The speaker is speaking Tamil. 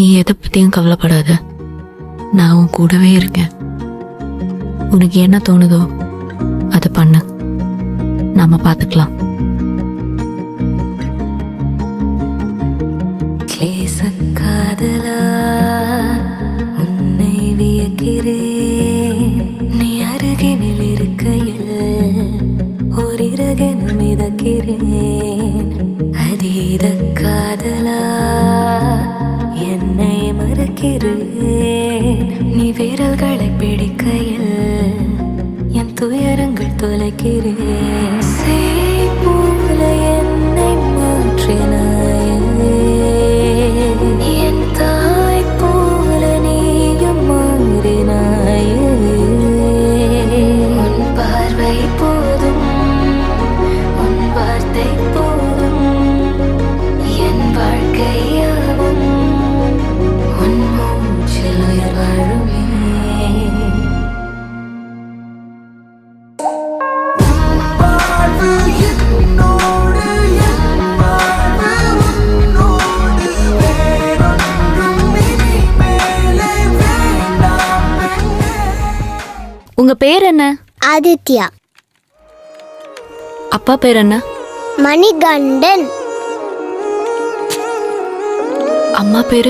நீ எதை பற்றியும் கவலைப்படாத, நான் உன் கூடவே இருக்கேன். உனக்கு என்ன தோணுதோ அதை பண்ணு, நாம பார்த்துக்கலாம். காதலா உன்னை வியக்கிறேன், நீ அருகினில் இருக்கையில் ஓரிரகென மிதக்கிறேன். அதீத காதலா என்னை மறக்கிறேன், நீ விரல்களை பிடிக்கையில் என் துயரங்கள் தொலைக்கிறேன். சேய் போல என்னை மாற்றினாயே, என் தாய் போல நீயும் மாறினாயே. உன் பார்வை போதும், உன் வார்த்தை போதும், என் வாழ்க்கையாவும் உன் மூச்சில் உயிர் வாழுமே. உங்க பேர் என்ன? ஆதித்யா. அப்பா பேர் என்ன? மணிகண்டன். அம்மா பேரு?